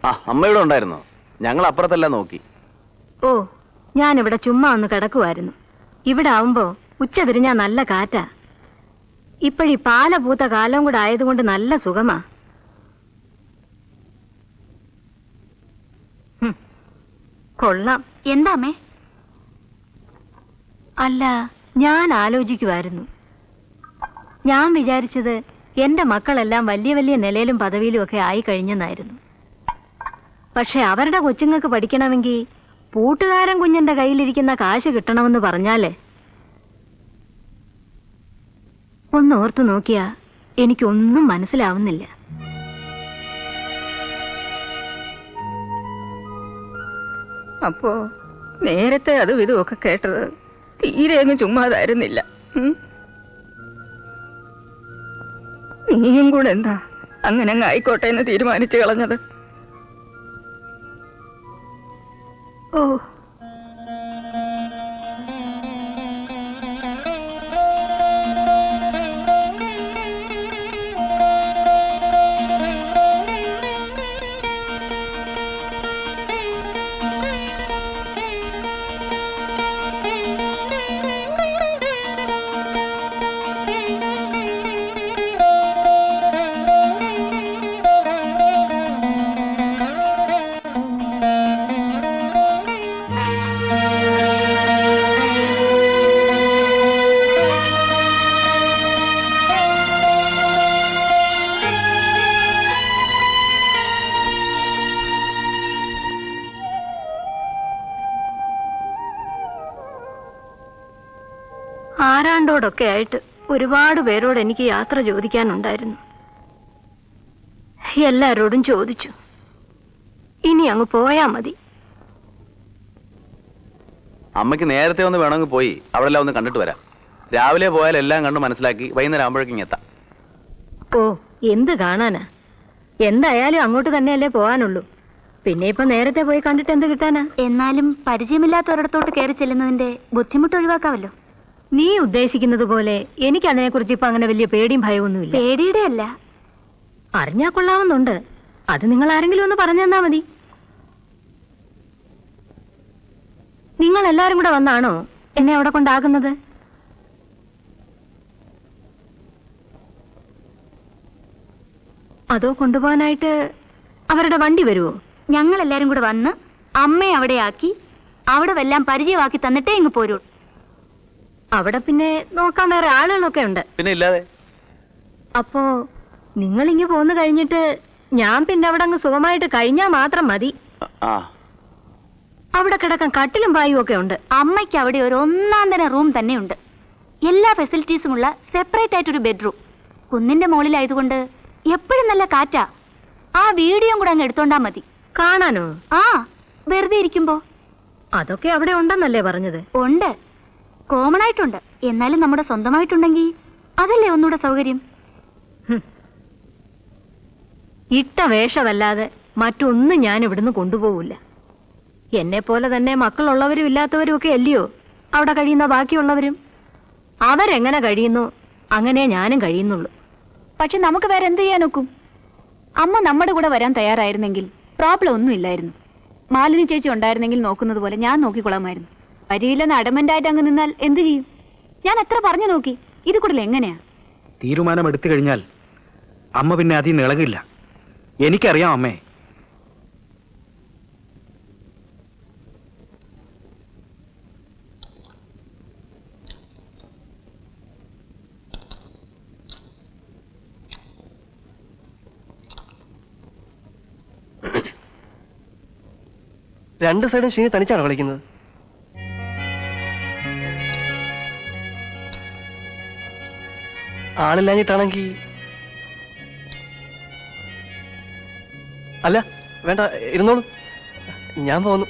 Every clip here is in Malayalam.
ആ അമ്മയുടെ ഉണ്ടായിരുന്നോ? ഞങ്ങൾ അപ്പുറത്തെല്ലാം നോക്കി. ഓ, ഞാനിവിടെ ചുമ്മാ ഒന്ന് കിടക്കുമായിരുന്നു. ഇവിടെ ആവുമ്പോ ഉച്ച തിരിഞ്ഞാ നല്ല കാറ്റാ. ഇപ്പോഴീ പാല പൂത്ത കാലം കൂടെ ആയതുകൊണ്ട് നല്ല സുഖമാ. കൊള്ളാം. എന്താമേ? അല്ല, ഞാൻ ആലോചിക്കുമായിരുന്നു. ഞാൻ വിചാരിച്ചത് എന്റെ മക്കളെല്ലാം വലിയ വലിയ നിലയിലും പദവിയിലും ഒക്കെ ആയി കഴിഞ്ഞെന്നായിരുന്നു. പക്ഷെ അവരുടെ കൊച്ചുങ്ങൾക്ക് പഠിക്കണമെങ്കിൽ പൂട്ടുകാരൻ കുഞ്ഞിന്റെ കയ്യിലിരിക്കുന്ന കാശ് കിട്ടണമെന്ന് പറഞ്ഞാലേ ഒന്ന് ഓർത്തു നോക്കിയാ എനിക്കൊന്നും മനസ്സിലാവുന്നില്ല. അപ്പോ നേരത്തെ അതും ഇതുമൊക്കെ കേട്ടത് തീരെ അങ്ങ് ചുമ്മാതായിരുന്നില്ല. നീയും കൂടെ എന്താ അങ്ങനെ അങ്ങ് ആയിക്കോട്ടെ എന്ന് തീരുമാനിച്ചു കളഞ്ഞത്? ഓ, ആരാണ്ടോടൊക്കെ ആയിട്ട് ഒരുപാട് പേരോട് എനിക്ക് യാത്ര ചോദിക്കാനുണ്ടായിരുന്നു. എല്ലാരോടും ചോദിച്ചു. ഇനി അങ്ങ് പോയാ മതി. അമ്മയ്ക്ക് നേരത്തെ ഒന്ന് വേണമെങ്കിൽ പോയി അവിടെ എല്ലാം ഒന്ന് കണ്ടിട്ട് വരാം. രാവിലെ പോയാൽ എല്ലാം കണ്ട് മനസ്സിലാക്കി വൈകുന്നേരം ആകുമ്പോഴേക്കും എത്താം. ഓ, എന്ത് കാണാനാ? എന്തായാലും അങ്ങോട്ട് തന്നെയല്ലേ പോകാനുള്ളൂ. പിന്നെ ഇപ്പൊ നേരത്തെ പോയി കണ്ടിട്ട് എന്ത് കിട്ടാനാ? എന്നാലും പരിചയമില്ലാത്തവരിടത്തോട്ട് കയറി ചെല്ലുന്നതിന്റെ ബുദ്ധിമുട്ട് ഒഴിവാക്കാമല്ലോ. നീ ഉദ്ദേശിക്കുന്നത് പോലെ എനിക്ക് അതിനെക്കുറിച്ച് ഇപ്പൊ അങ്ങനെ വലിയ പേടിയും ഭയമൊന്നുമില്ല. പേടിയുടെ അല്ല, അറിഞ്ഞാ കൊള്ളാവുന്നുണ്ട്. അത് നിങ്ങൾ ആരെങ്കിലും ഒന്ന് പറഞ്ഞു തന്നാ മതി. നിങ്ങൾ എല്ലാരും കൂടെ വന്നാണോ എന്നെ അവിടെ കൊണ്ടാക്കുന്നത്? അതോ കൊണ്ടുപോകാനായിട്ട് അവരുടെ വണ്ടി വരുമോ? ഞങ്ങൾ എല്ലാരും കൂടെ വന്ന് അമ്മയെ അവിടെയാക്കി അവിടെ വല്ലാം പരിചയമാക്കി തന്നിട്ടേ ഇങ്ങ് പോരൂ. അവിടെ പിന്നെ നോക്കാൻ വേറെ ആളുകളൊക്കെ ഉണ്ട്. പിന്നെ ഇല്ലാതെ. അപ്പോ നിങ്ങൾ ഇങ്ങ് പോന്നു കഴിഞ്ഞിട്ട് ഞാൻ പിന്നെ അവിടെ അങ്ങ് സുഖമായിട്ട് കഴിഞ്ഞാൽ മാത്രം മതി. അവിടെ കിടക്കാൻ കട്ടിലും പായും ഒക്കെ ഉണ്ട്. അമ്മയ്ക്ക് അവിടെ ഒരു ഒന്നാം തരം റൂം തന്നെയുണ്ട്. എല്ലാ ഫെസിലിറ്റീസും ഉള്ള സെപ്പറേറ്റ് ആയിട്ടൊരു ബെഡ്റൂം. കുന്നിന്റെ മുകളിലായതുകൊണ്ട് എപ്പോഴും നല്ല കാറ്റാ. ആ വീഡിയോ കൂടെ അങ്ങ് എടുത്തോണ്ടാ മതി. കാണാനോ? ആ, വെറുതെ ഇരിക്കുമ്പോ. അതൊക്കെ അവിടെ ഉണ്ടെന്നല്ലേ പറഞ്ഞത്? ഉണ്ട്, കോമൺ ആയിട്ടുണ്ട്. എന്നാലും നമ്മുടെ സ്വന്തമായിട്ടുണ്ടെങ്കിൽ അതല്ലേ ഒന്നുകൂടെ സൗകര്യം. ഇട്ട വേഷമല്ലാതെ മറ്റൊന്നും ഞാൻ ഇവിടുന്ന് കൊണ്ടുപോകില്ല. എന്നെ പോലെ തന്നെ മക്കളുള്ളവരും ഇല്ലാത്തവരും ഒക്കെ അല്ലയോ അവിടെ കഴിയുന്ന ബാക്കിയുള്ളവരും. അവരെങ്ങനെ കഴിയുന്നു അങ്ങനെ ഞാനും കഴിയുന്നുള്ളൂ. പക്ഷെ നമുക്ക് വേറെ എന്ത് ചെയ്യാൻ ഒക്കും? അമ്മ നമ്മുടെ കൂടെ വരാൻ തയ്യാറായിരുന്നെങ്കിൽ പ്രോബ്ലം ഒന്നും ഇല്ലായിരുന്നു. മാലിനി ചേച്ചി ഉണ്ടായിരുന്നെങ്കിൽ നോക്കുന്നത് പോലെ ഞാൻ നോക്കിക്കൊള്ളാമായിരുന്നു. വരിയില്ലെന്ന് അഡമന്റായിട്ട് അങ്ങ് നിന്നാൽ എന്ത് ചെയ്യും? ഞാൻ എത്ര പറഞ്ഞു നോക്കി. ഇത് കൂടുതൽ എങ്ങനെയാ? തീരുമാനം എടുത്തു കഴിഞ്ഞാൽ അമ്മ പിന്നെ അതിൽ ഇളകില്ല. എനിക്കറിയാം അമ്മേ. രണ്ട് സൈഡും ഷീനി തനിച്ചാണ് കളിക്കുന്നത്. ആളില്ലാഞ്ഞിട്ടാണെങ്കിൽ അല്ല, വേണ്ട, ഇരുന്നോളൂ, ഞാൻ പോന്നു.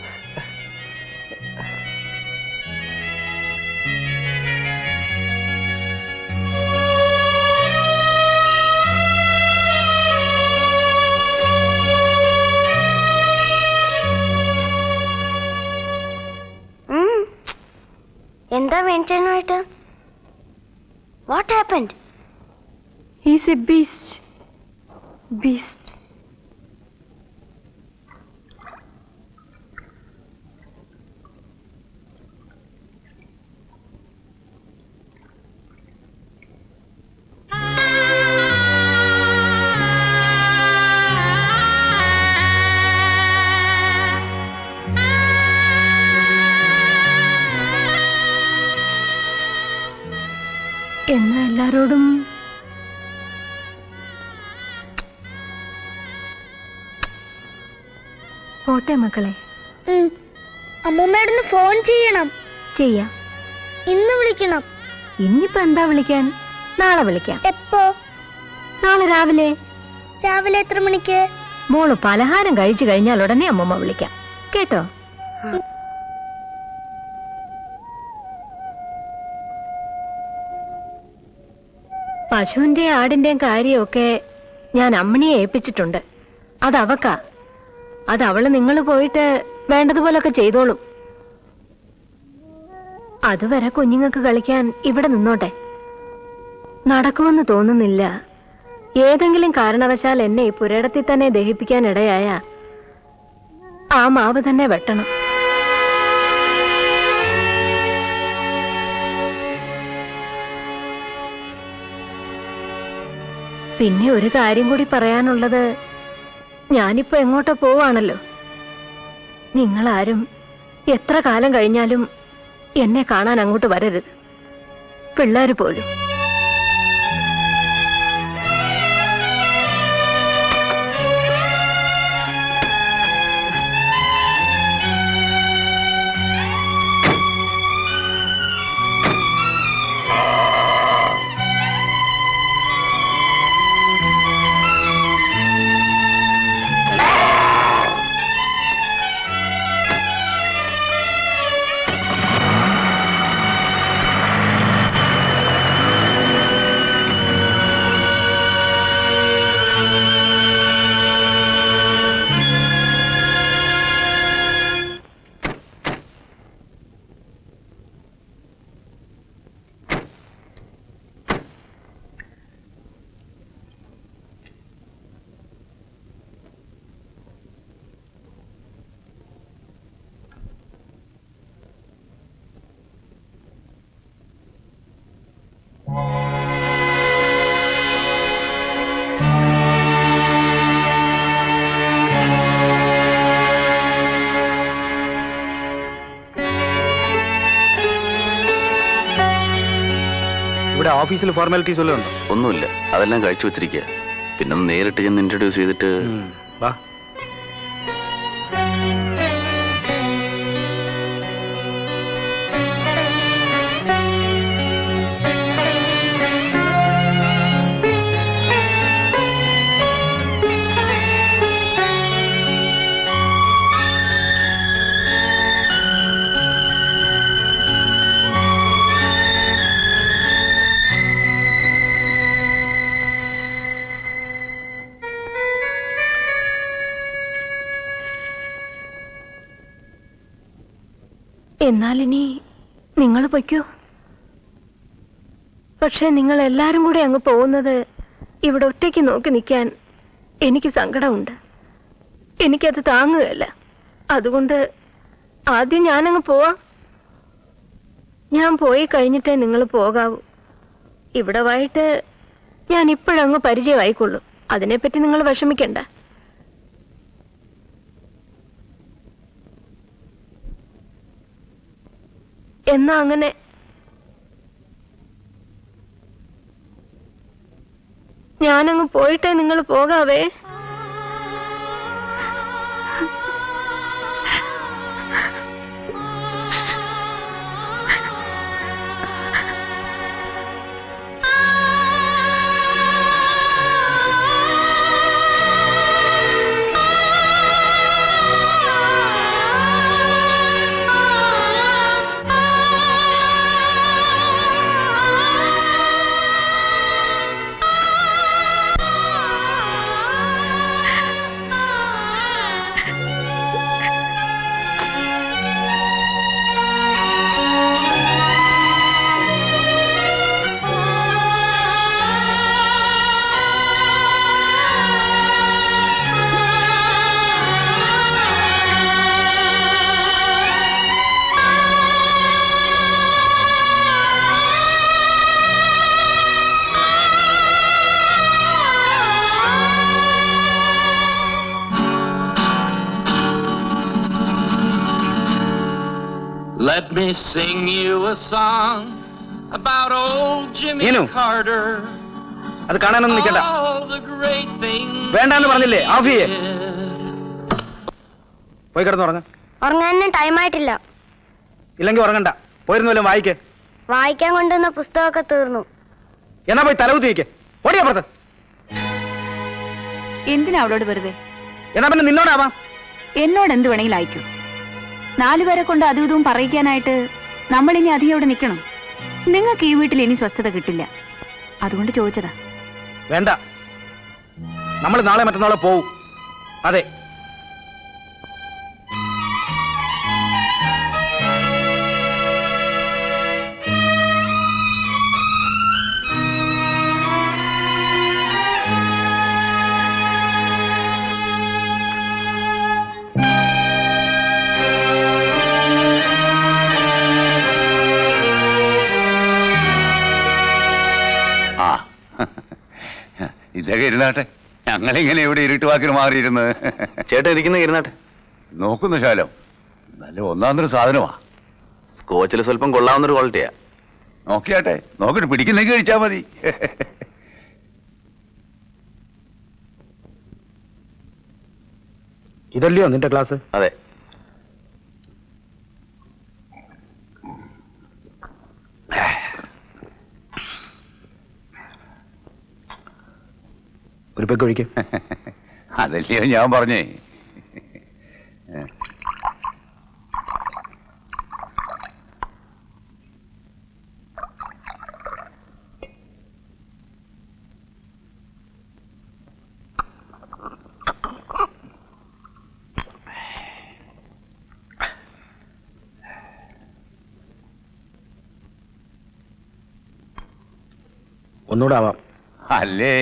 എന്താ വേണ്ടനായിട്ട്? What happened? He's a beast. Beast. എല്ലാരോടും പോട്ടെ മക്കളെ. അമ്മൂമ്മയോടൊന്ന് ഫോൺ ചെയ്യണം. ചെയ്യാം. ഇന്ന് വിളിക്കണം. ഇന്നിപ്പോ എന്താ വിളിക്കാൻ? നാളെ വിളിക്കാം. എപ്പോ? നാളെ രാവിലെ. രാവിലെ എത്ര മണിക്ക്? മോള് പലഹാരം കഴിച്ചു കഴിഞ്ഞാൽ ഉടനെ അമ്മമ്മ വിളിക്കാം, കേട്ടോ? പശുവിന്റെയും ആടിന്റെയും കാര്യമൊക്കെ ഞാൻ അമ്മിണിയെ ഏൽപ്പിച്ചിട്ടുണ്ട്. അതവക്കാ. അതവള് നിങ്ങൾ പോയിട്ട് വേണ്ടതുപോലൊക്കെ ചെയ്തോളും. അതുവരെ കുഞ്ഞുങ്ങൾക്ക് കളിക്കാൻ ഇവിടെ നിന്നോട്ടെ. നടക്കുമെന്ന് തോന്നുന്നില്ല. ഏതെങ്കിലും കാരണവശാൽ എന്നെ ഈ പുരയിടത്തിൽ തന്നെ ദഹിപ്പിക്കാൻ ഇടയായ ആ മാവ് തന്നെ വെട്ടണം. പിന്നെ ഒരു കാര്യം കൂടി പറയാനുള്ളത്, ഞാനിപ്പോ എങ്ങോട്ടോ പോവാണല്ലോ. നിങ്ങളാരും എത്ര കാലം കഴിഞ്ഞാലും എന്നെ കാണാൻ അങ്ങോട്ട് വരരുത്, പിള്ളേര് പോലും. ഇവിടെ ഓഫീസിൽ ഫോർമാലിറ്റീസ് വല്ലതും ഉണ്ടോ? ഒന്നുമില്ല, അതെല്ലാം കഴിച്ചു വെച്ചിരിക്കുക. പിന്നെ നേരിട്ട് ചെന്ന് ഇൻട്രൊഡ്യൂസ് ചെയ്തിട്ട് വാ. എന്നാലിനി നിങ്ങൾ പൊയ്ക്കോ. പക്ഷെ നിങ്ങൾ എല്ലാരും കൂടെ അങ്ങ് പോകുന്നത് ഇവിടെ ഒറ്റയ്ക്ക് നോക്കി നിൽക്കാൻ എനിക്ക് സങ്കടമുണ്ട്. എനിക്കത് താങ്ങുകയല്ല. അതുകൊണ്ട് ആദ്യം ഞാനങ്ങ് പോവാം. ഞാൻ പോയി കഴിഞ്ഞിട്ടേ നിങ്ങൾ പോകാവൂ. ഇവിടെ വൈകിട്ട് ഞാൻ ഇപ്പോഴങ്ങ് പരിചയമായിക്കൊള്ളൂ. അതിനെപ്പറ്റി നിങ്ങൾ വിഷമിക്കണ്ട. എന്നാ അങ്ങനെ. ഞാനങ്ങ് പോയിട്ടേ നിങ്ങൾ പോകാവേ. Let me sing you a song about old Jimmy Ninu. Carter. അത് കാണാനൊന്നും നിൽക്കണ്ട. All the great things വേണ്ടാന്ന് പറഞ്ഞില്ലേ? ഓഫ് ചെയ്യേ. പോയി കിടന്നുറങ്ങ. ഉറങ്ങാനും ടൈം ആയിട്ടില്ല. ഇല്ലെങ്കിൽ ഉറങ്ങണ്ട. പോയിരുന്നല്ലോ വായിക്കേ. വായിക്കാൻ കൊണ്ടുവന്ന പുസ്തകമൊക്കെ തീർന്നു. എന്നാ പോയി തലകുത്തി വയ്ക്കേ. ഓടിയാപ്പുറത്ത്. എന്തിനാ അവളോട് വെറുതെ? എന്നാ പിന്നെ നിന്നോടാവാം. എന്നോട് എന്ത് വേണമെങ്കിലും അയക്കൂ. 4 പേരെ കൊണ്ട് അതും ഇതും പറയിക്കാനായിട്ട് നമ്മളിനി അധികം ഇവിടെ നിൽക്കണം. നിങ്ങൾക്ക് ഈ വീട്ടിൽ ഇനി സ്വസ്ഥത കിട്ടില്ല. അതുകൊണ്ട് ചോദിച്ചതാ. വേണ്ട, നമ്മൾ നാളെ മറ്റന്നാളെ പോവും. അതെ, ഇതൊക്കെ ഇരുന്നാട്ടെ. ഞങ്ങളിങ്ങനെ ഇവിടെ ഇരുട്ടുവാക്കിന് മാറിയിരുന്ന്. ചേട്ടൻ ഇരിക്കുന്ന ഇരുന്നാട്ടെ. നോക്കുന്നു ശാലം, നല്ല ഒന്നാമതൊരു സാധനമാ. സ്കോച്ചിൽ സ്വല്പം കൊള്ളാവുന്നൊരു ക്വാളിറ്റിയാ. നോക്കിയാട്ടെ, നോക്കിട്ട് പിടിക്കുന്നെങ്കിൽ കഴിച്ചാ മതി. ഇതല്ലയോ നിന്റെ ക്ലാസ്? അതെ. ഒരു പെഗ് ഒഴിക്കും. അതല്ലയോ ഞാൻ പറഞ്ഞേ. ഒന്നുകൂടെ ആവാം. അല്ലേ,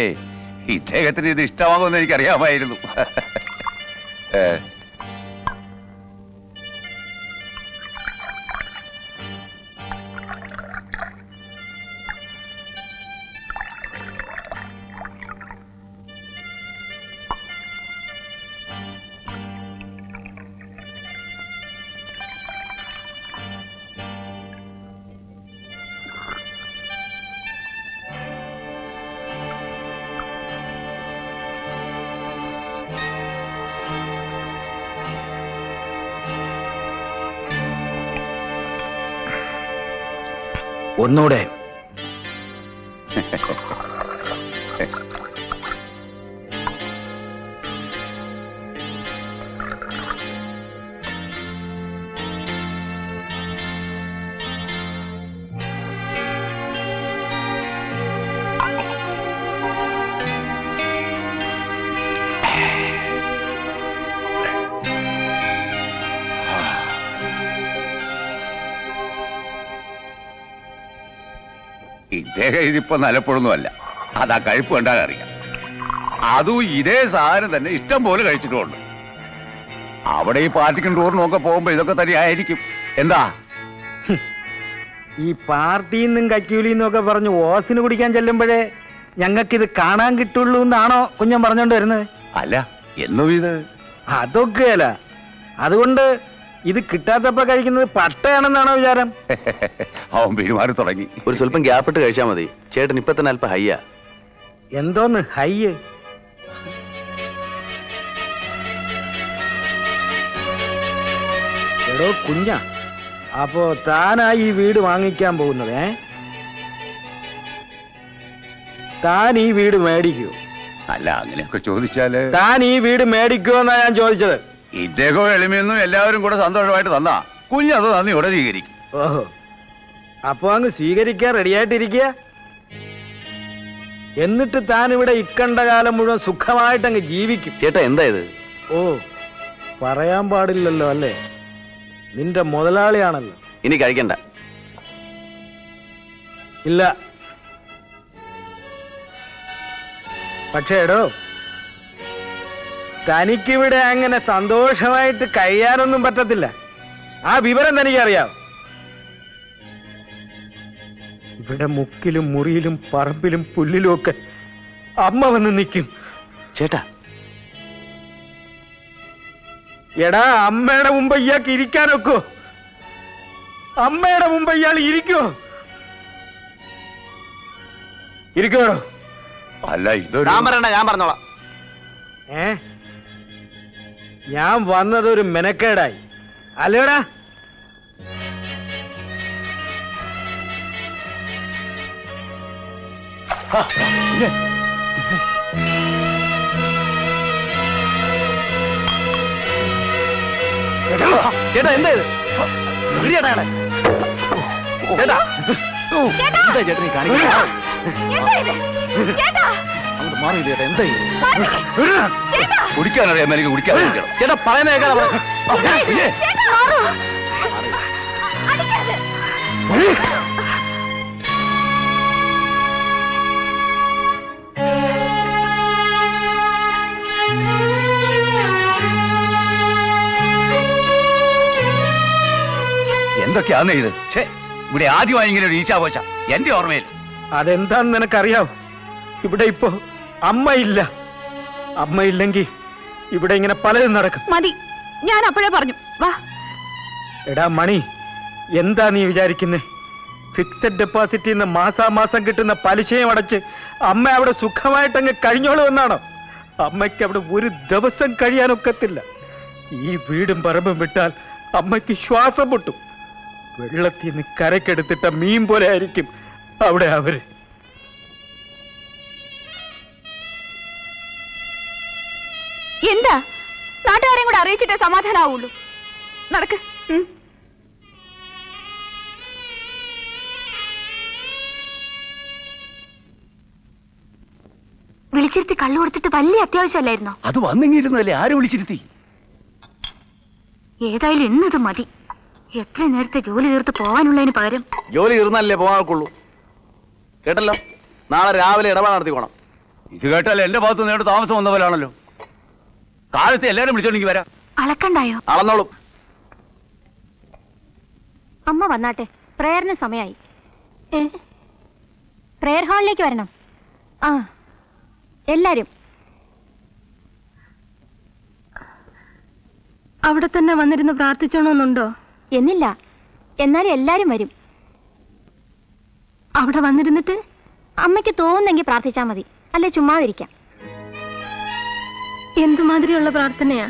ഇദ്ദേഹത്തിന് ഇത് ഇഷ്ടമാകുമെന്ന് എനിക്കറിയാമായിരുന്നു. ഒന്നുകൂടെ. ഇദ്ദേഹം ഇതിപ്പോ നിലപ്പൊഴൊന്നുമല്ല, അതാ കഴിപ്പ് കണ്ടാൽ അറിയാം. അതും ഇതേ സാധനം തന്നെ ഇഷ്ടം പോലെ കഴിച്ചിട്ടുമുണ്ട്. അവിടെ ഈ പാർട്ടിക്കും ടൂറിനൊക്കെ പോകുമ്പോ ഇതൊക്കെ തന്നെ ആയിരിക്കും. എന്താ ഈ പാർട്ടിന്നും കക്കൂലിന്നും ഒക്കെ പറഞ്ഞ് ഓസിന് കുടിക്കാൻ ചെല്ലുമ്പോഴേ ഞങ്ങൾക്കിത് കാണാൻ കിട്ടുള്ളൂ എന്നാണോ കുഞ്ഞൻ പറഞ്ഞോണ്ട് വരുന്നത്? അല്ല, എന്നും ഇത് അതൊക്കെയല്ല. അതുകൊണ്ട് ഇത് കിട്ടാത്തപ്പോ കഴിക്കുന്നത് പട്ടയാണെന്നാണോ വിചാരം? അവൻ പെരുമാറി തുടങ്ങി. ഒരു സ്വല്പം ഗ്യാപ്പിട്ട് കഴിച്ചാൽ മതി. ചേട്ടൻ ഇപ്പൊ തന്നെ അല്പം ഹയ്യാ. എന്തോന്ന് ഹയ്യ്? എടോ കുഞ്ഞ, അപ്പോ താനായി ഈ വീട് വാങ്ങിക്കാൻ പോകുന്നത്? താൻ ഈ വീട് മേടിക്കൂ? അല്ല, അങ്ങനെയൊക്കെ ചോദിച്ചാല് താൻ ഈ വീട് മേടിക്കുമോ എന്നാ ഞാൻ ചോദിച്ചത്. ഇദ്ദേഹവും എളിമയൊന്നും എല്ലാവരും കൂടെ സന്തോഷമായിട്ട് തന്നാ കുഞ്ഞത് നന്ദിയോടെ സ്വീകരിക്കും. ഓഹോ, അപ്പൊ അങ്ങ് സ്വീകരിക്കാൻ റെഡിയായിട്ടിരിക്കുക. എന്നിട്ട് താൻ ഇവിടെ ഇക്കണ്ട കാലം മുഴുവൻ സുഖമായിട്ടങ്ങ് ജീവിക്കും. ചേട്ടാ എന്താ ഇത്? ഓ, പറയാൻ പാടില്ലല്ലോ അല്ലേ? നിന്റെ മുതലാളിയാണല്ലോ. ഇനി കഴിക്കണ്ട. ഇല്ല. പക്ഷേ എടോ, തനിക്കിവിടെ അങ്ങനെ സന്തോഷമായിട്ട് കഴിയാനൊന്നും പറ്റത്തില്ല. ആ വിവരം തനിക്കറിയാം. ഇവിടെ മുക്കിലും മുറിയിലും പറമ്പിലും പുല്ലിലും ഒക്കെ അമ്മ വന്ന് നിൽക്കും. ചേട്ടാ, എടാ, അമ്മയുടെ മുമ്പ് ഇയാൾക്ക് ഇരിക്കാനൊക്കോ? അമ്മയുടെ മുമ്പ് ഇയാൾ ഇരിക്കോ? ഇരിക്കണോ? അല്ല ഇതൊരു ഞാൻ പറയണ്ട, ഞാൻ പറഞ്ഞോളാം. ഞാൻ വന്നതൊരു മെനക്കേടായി അല്ലേടാ? ചേട്ടാ എന്താ ഇത്? ചേട്ടാ ചേട്ടാ എന്താ ചേട്ടാ നീ കാണിക്കുന്നത്? അങ്ങോട്ട് മാറി ചേട്ടാ, എന്താ കുടിക്കാനറിയാം, എനിക്ക് കുടിക്കാൻ ചേട്ടാ പറയുന്ന കേൾക്കാതെ എന്തൊക്കെയാന്ന് ഇത്? ഇവിടെ ആദ്യമായി ഇങ്ങനെ ഒരു ഈശാഘോഷ എന്റെ ഓർമ്മയിൽ. അതെന്താന്ന് നിനക്കറിയാവോ? ഇവിടെ ഇപ്പോ അമ്മയില്ല. അമ്മയില്ലെങ്കിൽ ഇവിടെ ഇങ്ങനെ പലതും നടക്കും. മതി, ഞാൻ അപ്പോഴേ പറഞ്ഞു. വാ. എടാ മണി, എന്താ നീ വിചാരിക്കുന്നേ? ഫിക്സഡ് ഡെപ്പോസിറ്റിൽ നിന്ന് മാസാമാസം കിട്ടുന്ന പലിശയും അടച്ച് അമ്മ അവിടെ സുഖമായിട്ടങ്ങ് കഴിഞ്ഞോളുമെന്നാണോ? അമ്മയ്ക്ക് അവിടെ ഒരു ദിവസം കഴിയാനൊക്കത്തില്ല. ഈ വീടും പറമ്പും വിട്ടാൽ അമ്മയ്ക്ക് ശ്വാസം മുട്ടും. വെള്ളത്തിൽ നിന്ന് കരക്കെടുത്തിട്ട മീൻ പോലെ ആയിരിക്കും അവിടെ അവര്. എന്താ? നാട്ടുകാരെയും കൂടെ അറിയിച്ചിട്ടേ സമാധാനാവുള്ളൂ. നടക്ക്. വിളിച്ചിരുത്തി കള്ളു കൊടുത്തിട്ട് വലിയ അത്യാവശ്യമല്ലായിരുന്നോ? അത് വന്നിങ്ങിരുന്നല്ലേ, ആര് വിളിച്ചിരുത്തി? ഏതായാലും ഇന്നത് മതി. എത്ര നേരത്തെ ജോലി തീർത്ത് പോവാനുള്ളതിന് പകരം ജോലി തീർന്നല്ലേ പോകാനൊക്കുള്ളൂ. കേട്ടല്ലോ, നാളെ രാവിലെ ഇടപാട് നടത്തിക്കോണം. ഇത് കേട്ടാൽ എന്റെ ഭാഗത്ത് നേരിട്ട് താമസം വന്ന പോലാണല്ലോ. കാലത്ത് എല്ലാരും വിളിച്ചോണ്ടെങ്കിൽ വരാം. അളക്കണ്ടായോ? അളന്നോളും. അമ്മ വന്നാട്ടെ, പ്രേയറിന് സമയമായി. പ്രേയർ ഹാളിലേക്ക് വരണം. ആ, എല്ലാരും അവിടെ തന്നെ വന്നിരുന്ന് പ്രാർത്ഥിച്ചോണമെന്നുണ്ടോ? എന്നില്ല, എന്നാലും എല്ലാരും വരും. അവിടെ വന്നിരുന്നിട്ട് അമ്മയ്ക്ക് തോന്നുന്നെങ്കിൽ പ്രാർത്ഥിച്ചാ മതി, അല്ലെ ചുമ്മാതിരിക്കാം. എന്തുമാതിരിയുള്ള പ്രാർത്ഥനയാ?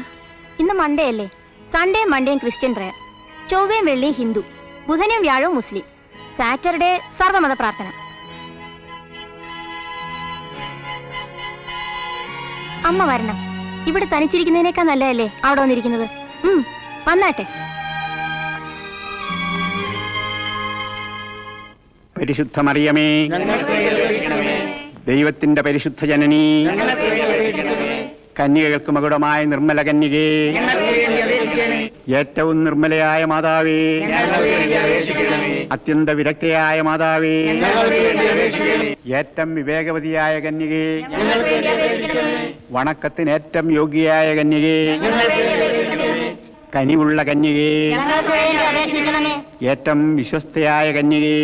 ഇന്ന് മൺഡേ അല്ലേ? സൺഡേയും മൺഡേയും ക്രിസ്ത്യൻ പ്രയർ, ചൊവ്വയും വെള്ളിയും ഹിന്ദു, ബുധനും വ്യാഴവും മുസ്ലിം, സാറ്റർഡേ സർവമത പ്രാർത്ഥന. അമ്മ വരണം. ഇവിടെ തനിച്ചിരിക്കുന്നതിനേക്കാൾ നല്ലതല്ലേ അവിടെ വന്നിരിക്കുന്നത്? വന്നാട്ടെ. പരിശുദ്ധ മറിയമേ, ദൈവത്തിന്റെ പരിശുദ്ധ ജനനി, കന്യകൾക്ക് മകുടമായ നിർമ്മല കന്യകേ, ഏറ്റവും നിർമ്മലയായ മാതാവേ, അത്യന്ത വിരക്തയായ മാതാവേ, ഏറ്റവും വിവേകവതിയായ കന്യകേ, വണക്കത്തിന് ഏറ്റവും യോഗ്യയായ കന്യകേ, കനിവുള്ള കന്യകേ, ഏറ്റവും വിശ്വസ്തയായ കന്യകേ,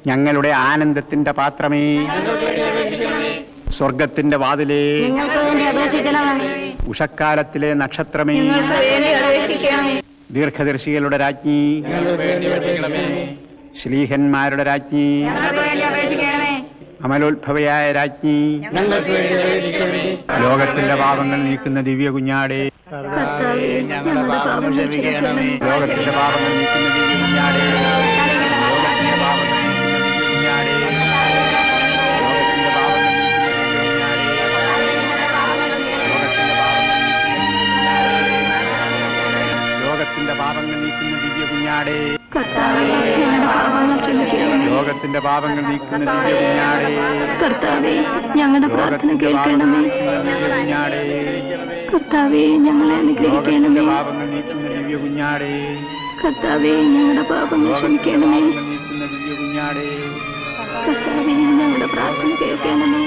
ഞങ്ങളുടെ ആനന്ദത്തിന്റെ പാത്രമേ, സ്വർഗത്തിന്റെ വാതിലേ, ഉഷക്കാലത്തിലെ നക്ഷത്രമേ, ദീർഘദർശികളുടെ രാജ്ഞി, ശ്ലീഹന്മാരുടെ രാജ്ഞി, അമലോത്ഭവയായ രാജ്ഞി, ലോകത്തിന്റെ പാപങ്ങൾ നീക്കുന്ന ദിവ്യ കുഞ്ഞാടേ, ലോകത്തിന്റെ പാപങ്ങൾ നീക്കുന്ന ദിവ്യ കുഞ്ഞാടേ, ലോകത്തിന്റെ പാപങ്ങൾ നീക്കുന്ന ദിവ്യ കുഞ്ഞാടേ, ലോകത്തിന്റെ പാപങ്ങൾ നീക്കുന്ന ദിവ്യ കുഞ്ഞാടേ, ലോകത്തിന്റെ പാപങ്ങൾ നീക്കുന്ന ദിവ്യ കുഞ്ഞാടേ, കർത്താവേ ഞങ്ങളുടെ പ്രാർത്ഥന കേൾക്കണമേ, കർത്താവേ ഞങ്ങളെ അനുഗ്രഹിക്കണമേ, പാപങ്ങൾ നീക്കുന്ന ദിവ്യ കുഞ്ഞാടേ, കർത്താവേ ഞങ്ങളുടെ പാപങ്ങൾ ക്ഷമിക്കണമേ, ദിവ്യ കുഞ്ഞാടേ, കർത്താവേ ഞങ്ങളുടെ പ്രാർത്ഥന കേൾക്കണമേ.